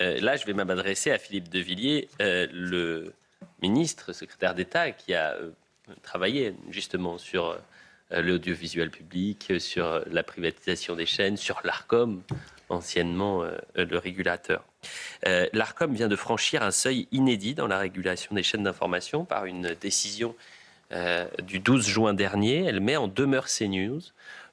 Là, je vais m'adresser à Philippe de Villiers, le ministre, secrétaire d'État, qui a travaillé justement sur l'audiovisuel public, sur la privatisation des chaînes, sur l'ARCOM, anciennement le régulateur. L'ARCOM vient de franchir un seuil inédit dans la régulation des chaînes d'information par une décision du 12 juin dernier. Elle met en demeure CNews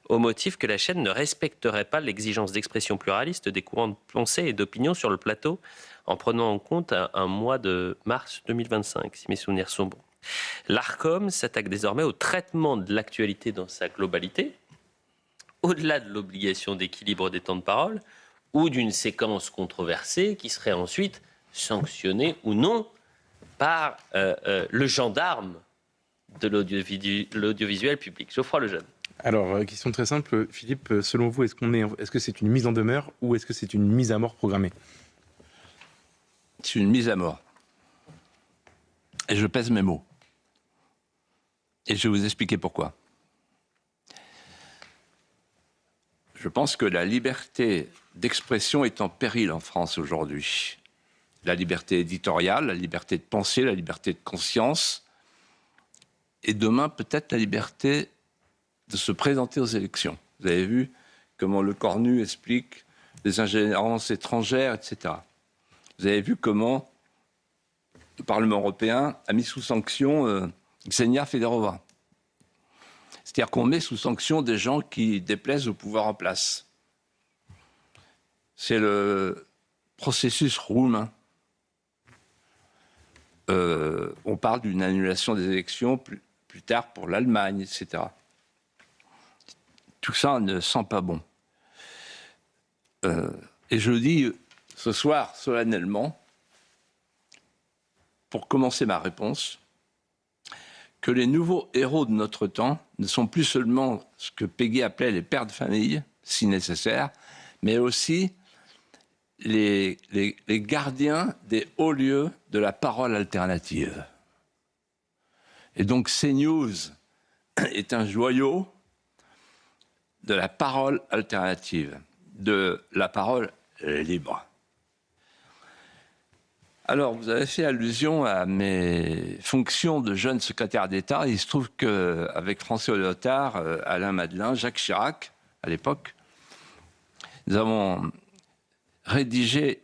au motif que la chaîne ne respecterait pas l'exigence d'expression pluraliste des courants de pensée et d'opinion sur le plateau, en prenant en compte un mois de mars 2025, si mes souvenirs sont bons. L'ARCOM s'attaque désormais au traitement de l'actualité dans sa globalité, au-delà de l'obligation d'équilibre des temps de parole, ou d'une séquence controversée qui serait ensuite sanctionnée ou non par le gendarme de l'audiovisuel public. Geoffroy Lejeune. Alors, question très simple, Philippe, selon vous, est-ce que c'est une mise en demeure ou est-ce que c'est une mise à mort programmée? C'est une mise à mort. Et je pèse mes mots. Et je vais vous expliquer pourquoi. Je pense que la liberté d'expression est en péril en France aujourd'hui. La liberté éditoriale, la liberté de penser, la liberté de conscience, et demain peut-être la liberté de se présenter aux élections. Vous avez vu comment Le Cornu explique les ingérences étrangères, etc. Vous avez vu comment le Parlement européen a mis sous sanction Ksenia Federova. C'est-à-dire qu'on met sous sanction des gens qui déplaisent au pouvoir en place. C'est le processus roumain. On parle d'une annulation des élections plus tard pour l'Allemagne, etc. Tout ça ne sent pas bon. Et je le dis ce soir solennellement, pour commencer ma réponse, que les nouveaux héros de notre temps ne sont plus seulement ce que Péguy appelait les pères de famille, si nécessaire, mais aussi les gardiens des hauts lieux de la parole alternative. Et donc CNews est un joyau de la parole alternative, de la parole libre. Alors, vous avez fait allusion à mes fonctions de jeune secrétaire d'État. Il se trouve qu'avec François Léotard, Alain Madelin, Jacques Chirac, à l'époque, nous avons rédigé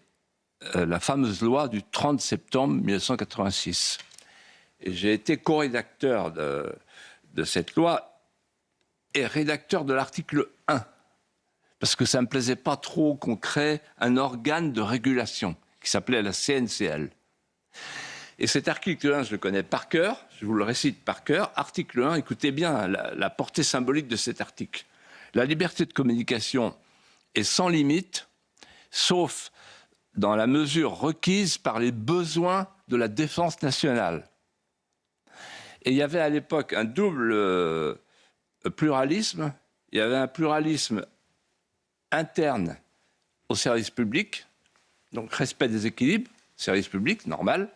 la fameuse loi du 30 septembre 1986. Et j'ai été co-rédacteur de cette loi et rédacteur de l'article 1, parce que ça ne me plaisait pas trop qu'on crée un organe de régulation qui s'appelait la CNCL. Et cet article 1, je le connais par cœur, je vous le récite par cœur. Article 1, écoutez bien la portée symbolique de cet article. La liberté de communication est sans limite, sauf dans la mesure requise par les besoins de la défense nationale. Et il y avait à l'époque un double pluralisme. Il y avait un pluralisme interne au service public, donc respect des équilibres, service public, normal,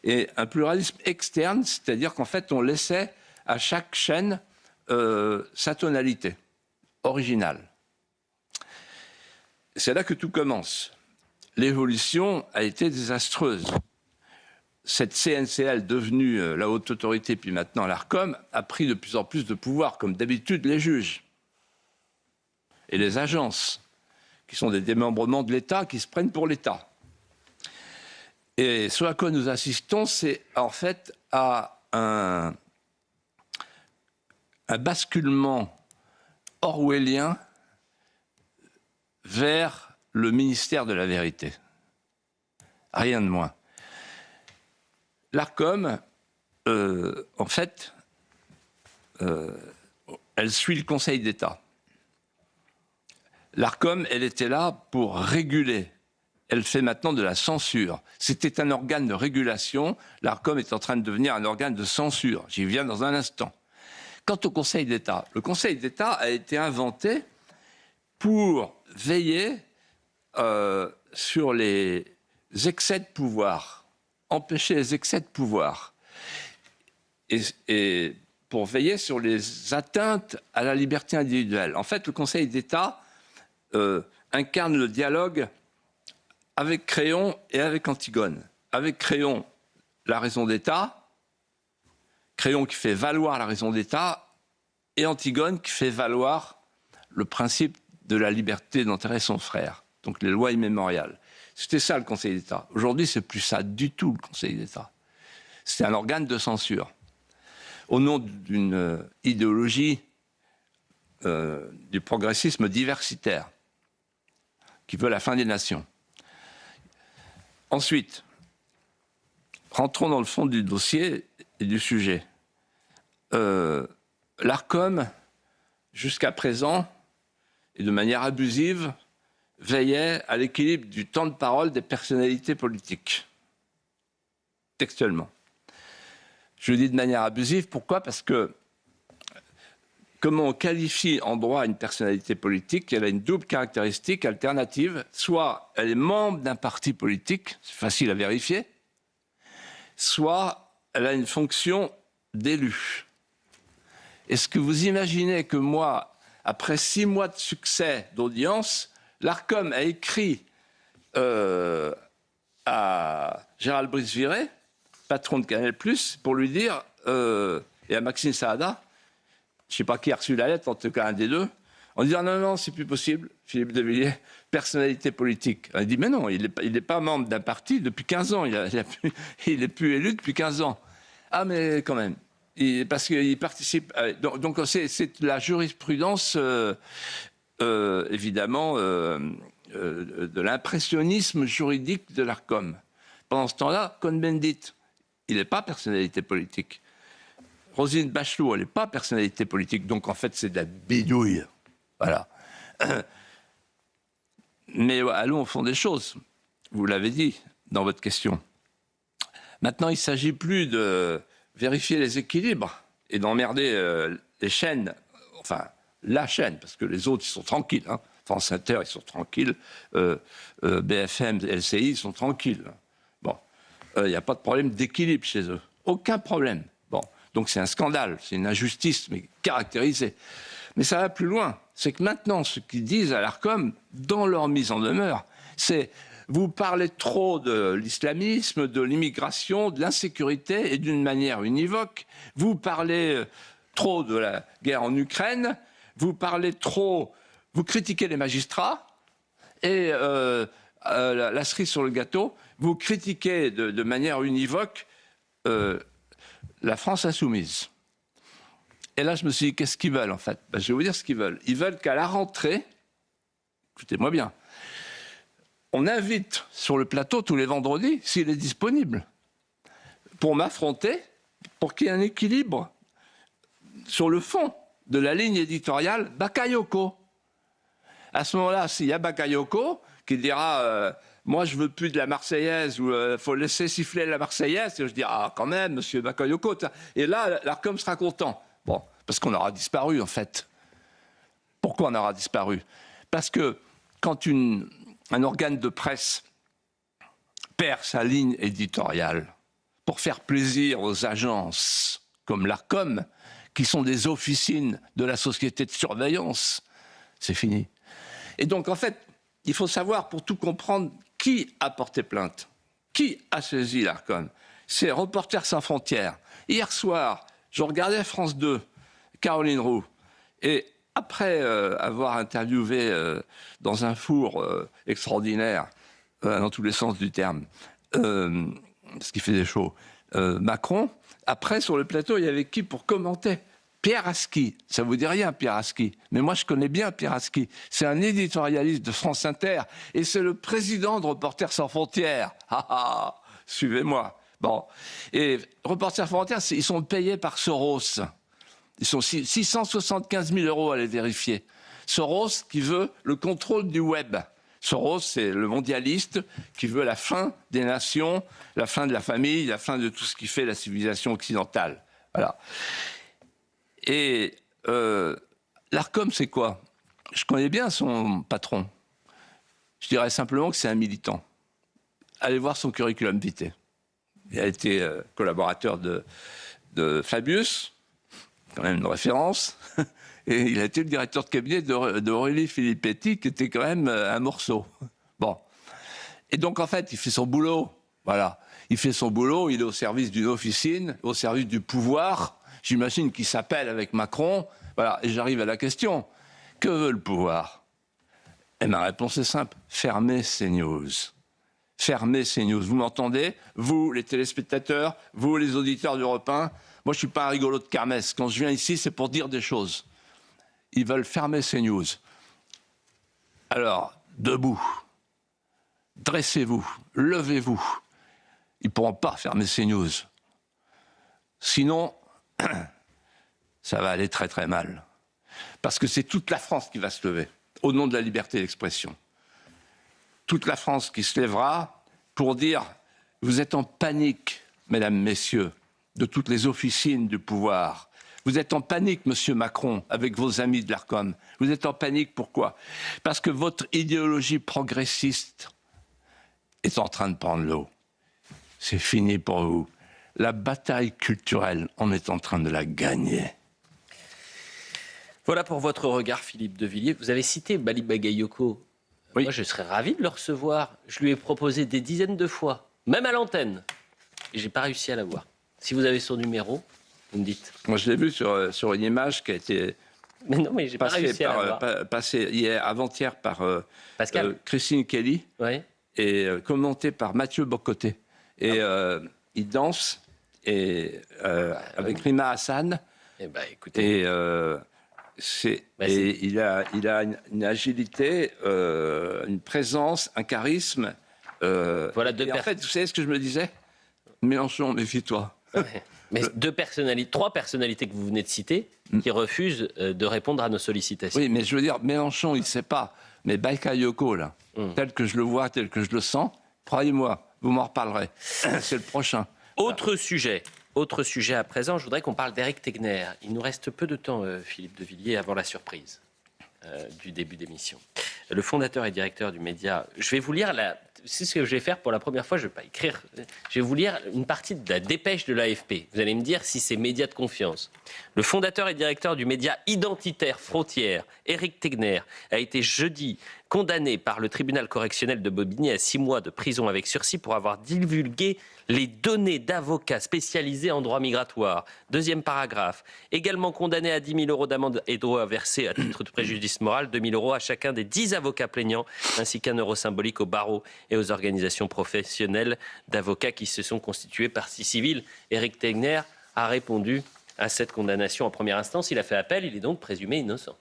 et un pluralisme externe, c'est-à-dire qu'en fait, on laissait à chaque chaîne sa tonalité originale. C'est là que tout commence. L'évolution a été désastreuse. Cette CNCL devenue la haute autorité, puis maintenant l'ARCOM, a pris de plus en plus de pouvoir, comme d'habitude les juges et les agences, qui sont des démembrements de l'État, qui se prennent pour l'État. Et ce à quoi nous assistons, c'est en fait à un basculement orwellien vers le ministère de la vérité. Rien de moins. L'ARCOM, en fait, elle suit le Conseil d'État. L'ARCOM, elle était là pour réguler. Elle fait maintenant de la censure. C'était un organe de régulation. L'ARCOM est en train de devenir un organe de censure. J'y viens dans un instant. Quant au Conseil d'État, le Conseil d'État a été inventé pour veiller sur les excès de pouvoir, empêcher les excès de pouvoir, et pour veiller sur les atteintes à la liberté individuelle. En fait, le Conseil d'État incarne le dialogue avec Créon et avec Antigone. Avec Créon, la raison d'État, Créon qui fait valoir la raison d'État, et Antigone qui fait valoir le principe de la liberté d'enterrer son frère, donc les lois immémoriales. C'était ça le Conseil d'État. Aujourd'hui, c'est plus ça du tout, le Conseil d'État. C'est un organe de censure. Au nom d'une idéologie du progressisme diversitaire, qui veut la fin des nations. Ensuite, rentrons dans le fond du dossier et du sujet. L'ARCOM, jusqu'à présent, et de manière abusive, veillait à l'équilibre du temps de parole des personnalités politiques. Textuellement. Je le dis de manière abusive, pourquoi ? Parce que comment on qualifie en droit une personnalité politique ? Elle a une double caractéristique alternative. Soit elle est membre d'un parti politique, c'est facile à vérifier, soit elle a une fonction d'élu. Est-ce que vous imaginez que moi, après 6 mois de succès d'audience, l'ARCOM a écrit à Gérald Brice-Viré, patron de Canal+, pour lui dire, et à Maxime Saada, je ne sais pas qui a reçu la lettre, en tout cas un des deux, en disant non, c'est plus possible, Philippe de Villiers, personnalité politique. On a dit mais non, il n'est pas membre d'un parti depuis 15 ans, il est plus élu depuis 15 ans. Ah mais quand même, parce qu'il participe. Donc c'est la jurisprudence, évidemment, de l'impressionnisme juridique de l'ARCOM. Pendant ce temps-là, Cohn-Bendit, il n'est pas personnalité politique. Roselyne Bachelot, elle n'est pas personnalité politique, donc en fait c'est de la bidouille. Voilà. Mais allons au fond des choses. Vous l'avez dit dans votre question. Maintenant, il ne s'agit plus de vérifier les équilibres et d'emmerder les chaînes, enfin la chaîne, parce que les autres ils sont tranquilles. Hein. France Inter, ils sont tranquilles. BFM, LCI, ils sont tranquilles. Bon, il n'y a pas de problème d'équilibre chez eux. Aucun problème. Bon, donc c'est un scandale, c'est une injustice, mais caractérisée. Mais ça va plus loin. C'est que maintenant, ce qu'ils disent à l'ARCOM, dans leur mise en demeure, c'est vous parlez trop de l'islamisme, de l'immigration, de l'insécurité, et d'une manière univoque. Vous parlez trop de la guerre en Ukraine, vous parlez trop, vous critiquez les magistrats, et la cerise sur le gâteau, vous critiquez de manière univoque la France insoumise. Et là, je me suis dit, qu'est-ce qu'ils veulent, en fait ? Je vais vous dire ce qu'ils veulent. Ils veulent qu'à la rentrée, écoutez-moi bien, on invite sur le plateau tous les vendredis, s'il est disponible, pour m'affronter, pour qu'il y ait un équilibre sur le fond de la ligne éditoriale Bakayoko. À ce moment-là, s'il y a Bakayoko qui dira moi, je veux plus de la Marseillaise, ou faut laisser siffler la Marseillaise, et je dis ah, quand même, monsieur Bakayoko. Et là, l'ARCOM sera content. Bon, parce qu'on aura disparu, en fait. Pourquoi on aura disparu ? Parce que quand un organe de presse perd sa ligne éditoriale pour faire plaisir aux agences comme l'ARCOM, qui sont des officines de la société de surveillance, c'est fini. Et donc, en fait, il faut savoir, pour tout comprendre, qui a porté plainte, qui a saisi l'ARCOM. C'est Reporters sans frontières. Hier soir, je regardais France 2, Caroline Roux, et après avoir interviewé dans un four extraordinaire, dans tous les sens du terme, parce qu'il faisait chaud, Macron, après, sur le plateau, il y avait qui pour commenter ? Pierre Aski. Ça vous dit rien, Pierre Aski. Mais moi, je connais bien Pierre Aski. C'est un éditorialiste de France Inter et c'est le président de Reporters sans frontières. Ah ah, suivez-moi. Bon. Et Reporters sans frontières, ils sont payés par Soros. Ils sont 675 000 € à les vérifier. Soros qui veut le contrôle du web. Soros, c'est le mondialiste qui veut la fin des nations, la fin de la famille, la fin de tout ce qui fait la civilisation occidentale. Voilà. Et l'ARCOM, c'est quoi ? Je connais bien son patron. Je dirais simplement que c'est un militant. Allez voir son curriculum vitae. Il a été collaborateur de Fabius, quand même une référence, et il a été le directeur de cabinet d'Aurélie Filippetti, qui était quand même un morceau. Bon. Et donc, en fait, il fait son boulot. Voilà. Il fait son boulot, il est au service d'une officine, au service du pouvoir. J'imagine qu'il s'appelle avec Macron. Voilà. Et j'arrive à la question. Que veut le pouvoir? Et ma réponse est simple. Fermez CNews. Fermez CNews. Vous m'entendez? Vous, les téléspectateurs, vous, les auditeurs d'Europe 1. Moi, je ne suis pas un rigolo de kermesse. Quand je viens ici, c'est pour dire des choses. Ils veulent fermer CNews. Alors, debout. Dressez-vous. Levez-vous. Ils ne pourront pas fermer CNews. Sinon, ça va aller très très mal. Parce que c'est toute la France qui va se lever, au nom de la liberté d'expression. Toute la France qui se lèvera pour dire « Vous êtes en panique, mesdames, messieurs, de toutes les officines du pouvoir. Vous êtes en panique, monsieur Macron, avec vos amis de l'ARCOM. Vous êtes en panique, pourquoi? Parce que votre idéologie progressiste est en train de prendre l'eau. C'est fini pour vous. La bataille culturelle, on est en train de la gagner. » Voilà pour votre regard, Philippe de Villiers. Vous avez cité Malick Bagayoko. Oui. Moi, je serais ravi de le recevoir. Je lui ai proposé des dizaines de fois, même à l'antenne. Et je n'ai pas réussi à l'avoir. Si vous avez son numéro, vous me dites. Moi, je l'ai vu sur une image qui a été Mais non, mais j'ai pas réussi à l'avoir. passée hier, avant-hier par Pascal Christine Kelly ouais. et commentée par Mathieu Bocoté. Et il danse avec Rima Hassan. Eh ben, écoutez. Et il a une agilité, une présence, un charisme. Voilà deux et en fait, vous savez ce que je me disais? Mélenchon, méfie-toi. Ouais. Mais trois personnalités que vous venez de citer qui refusent de répondre à nos sollicitations. Oui, mais je veux dire, Mélenchon, il ne sait pas. Mais Bakayoko, là, tel que je le vois, tel que je le sens, croyez-moi, vous m'en reparlerez. C'est le prochain. Autre sujet à présent, je voudrais qu'on parle d'Éric Tegner. Il nous reste peu de temps, Philippe de Villiers, avant la surprise du début d'émission. Le fondateur et directeur du média, je vais vous lire, c'est ce que je vais faire pour la première fois, je ne vais pas écrire, je vais vous lire une partie de la dépêche de l'AFP. Vous allez me dire si c'est média de confiance. Le fondateur et directeur du média identitaire Frontières, Éric Tegner, a été jeudi condamné par le tribunal correctionnel de Bobigny à 6 mois de prison avec sursis pour avoir divulgué les données d'avocats spécialisés en droit migratoire. Deuxième paragraphe. Également condamné à 10 000 euros d'amende et droit à verser à titre de préjudice moral, 2 000 euros à chacun des 10 avocats plaignants, ainsi qu'un euro symbolique au barreau et aux organisations professionnelles d'avocats qui se sont constituées partie civile. Éric Tegner a répondu à cette condamnation en première instance. Il a fait appel, il est donc présumé innocent.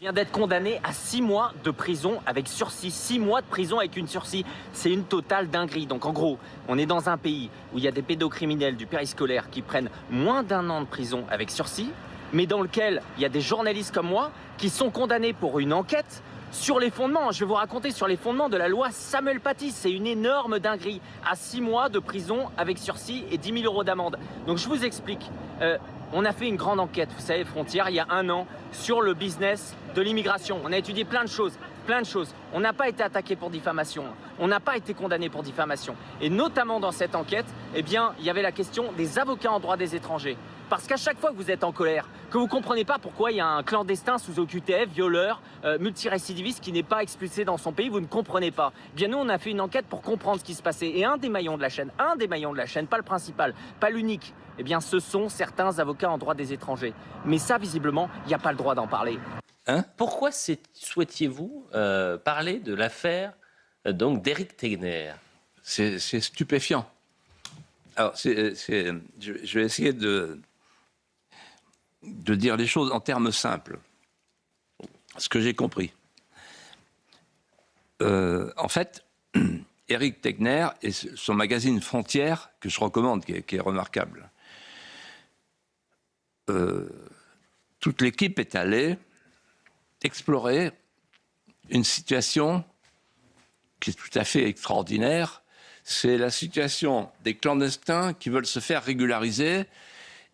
Vient d'être condamné à 6 mois de prison avec sursis. 6 mois de prison avec une sursis. C'est une totale dinguerie. Donc en gros, on est dans un pays où il y a des pédocriminels du périscolaire qui prennent moins d'1 an de prison avec sursis, mais dans lequel il y a des journalistes comme moi qui sont condamnés pour une enquête sur les fondements. Je vais vous raconter sur les fondements de la loi Samuel Paty. C'est une énorme dinguerie. À 6 mois de prison avec sursis et 10 000 euros d'amende. Donc je vous explique. On a fait une grande enquête, vous savez, Frontières, il y a 1 an, sur le business de l'immigration. On a étudié plein de choses. On n'a pas été attaqué pour diffamation. On n'a pas été condamné pour diffamation. Et notamment dans cette enquête, eh bien, il y avait la question des avocats en droit des étrangers. Parce qu'à chaque fois que vous êtes en colère, que vous ne comprenez pas pourquoi il y a un clandestin sous OQTF, violeur, multirécidiviste qui n'est pas expulsé dans son pays, vous ne comprenez pas. Eh bien, nous, on a fait une enquête pour comprendre ce qui se passait. Et un des maillons de la chaîne, pas le principal, pas l'unique, eh bien, ce sont certains avocats en droit des étrangers. Mais ça, visiblement, il n'y a pas le droit d'en parler. Pourquoi souhaitiez-vous parler de l'affaire donc d'Éric Tegner? C'est stupéfiant. Alors, je vais essayer de dire les choses en termes simples. Ce que j'ai compris. En fait, Éric Tegner et son magazine Frontières, que je recommande, qui est remarquable, toute l'équipe est allée explorer une situation qui est tout à fait extraordinaire. C'est la situation des clandestins qui veulent se faire régulariser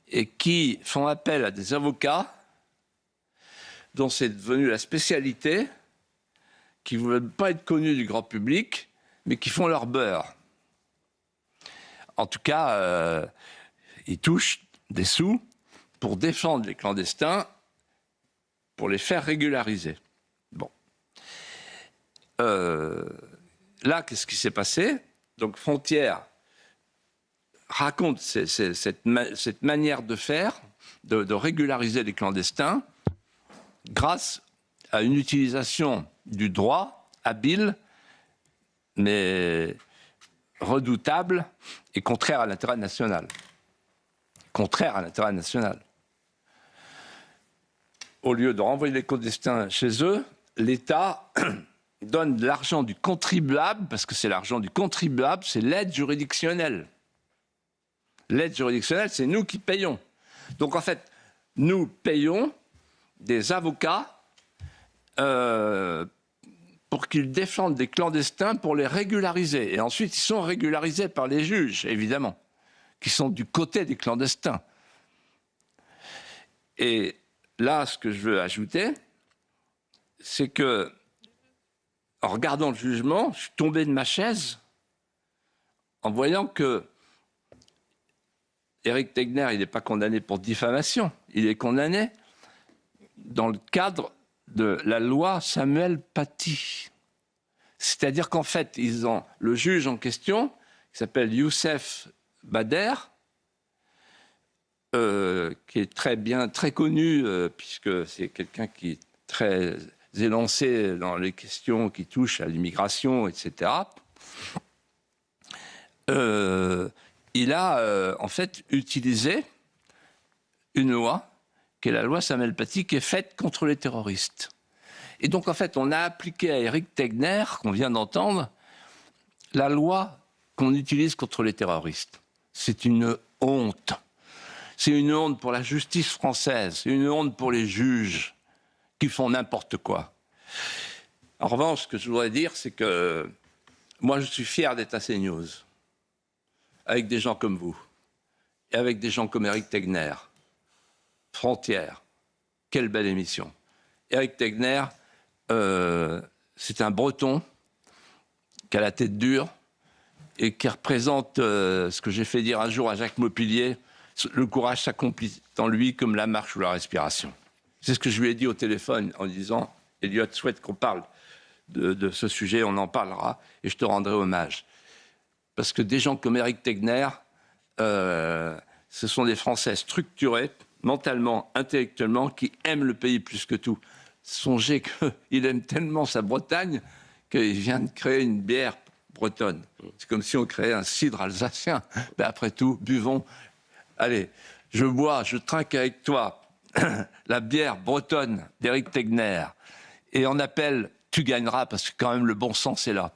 et qui font appel à des avocats dont c'est devenu la spécialité, qui ne veulent pas être connus du grand public, mais qui font leur beurre. En tout cas, ils touchent des sous pour défendre les clandestins, pour les faire régulariser. Bon. là, qu'est-ce qui s'est passé? Donc Frontière raconte cette manière de faire, de régulariser les clandestins, grâce à une utilisation du droit habile, mais redoutable et contraire à l'intérêt national. Contraire à l'intérêt national. Au lieu de renvoyer les clandestins chez eux, l'État donne de l'argent du contribuable, parce que c'est l'argent du contribuable, c'est l'aide juridictionnelle. L'aide juridictionnelle, c'est nous qui payons. Donc en fait, nous payons des avocats pour qu'ils défendent des clandestins pour les régulariser. Et ensuite, ils sont régularisés par les juges, évidemment, qui sont du côté des clandestins. Et là, ce que je veux ajouter, c'est que, en regardant le jugement, je suis tombé de ma chaise en voyant que Éric Tegner, il n'est pas condamné pour diffamation, il est condamné dans le cadre de la loi Samuel Paty. C'est-à-dire qu'en fait, le juge en question, qui s'appelle Youssef Bader, qui est très connu, puisque c'est quelqu'un qui est très élancé dans les questions qui touchent à l'immigration, etc. Il a en fait utilisé une loi, qui est la loi Samuel Paty, qui est faite contre les terroristes. Et donc, en fait, on a appliqué à Éric Tegner, qu'on vient d'entendre, la loi qu'on utilise contre les terroristes. C'est une honte. C'est une honte pour la justice française, c'est une honte pour les juges qui font n'importe quoi. En revanche, ce que je voudrais dire, c'est que moi, je suis fier d'être à CNews, avec des gens comme vous, et avec des gens comme Éric Tegner. Frontière, quelle belle émission. Éric Tegner, c'est un Breton qui a la tête dure et qui représente ce que j'ai fait dire un jour à Jacques Maupilier, le courage s'accomplit en lui comme la marche ou la respiration. C'est ce que je lui ai dit au téléphone en disant « Elliot, souhaite qu'on parle de ce sujet, on en parlera et je te rendrai hommage. » Parce que des gens comme Éric Tegner, ce sont des Français structurés, mentalement, intellectuellement, qui aiment le pays plus que tout. Songez qu'il aime tellement sa Bretagne qu'il vient de créer une bière bretonne. C'est comme si on créait un cidre alsacien. Mais après tout, buvons. Allez, je bois, je trinque avec toi la bière bretonne d'Éric Tegner. Et on appelle « Tu gagneras » parce que quand même le bon sens est là.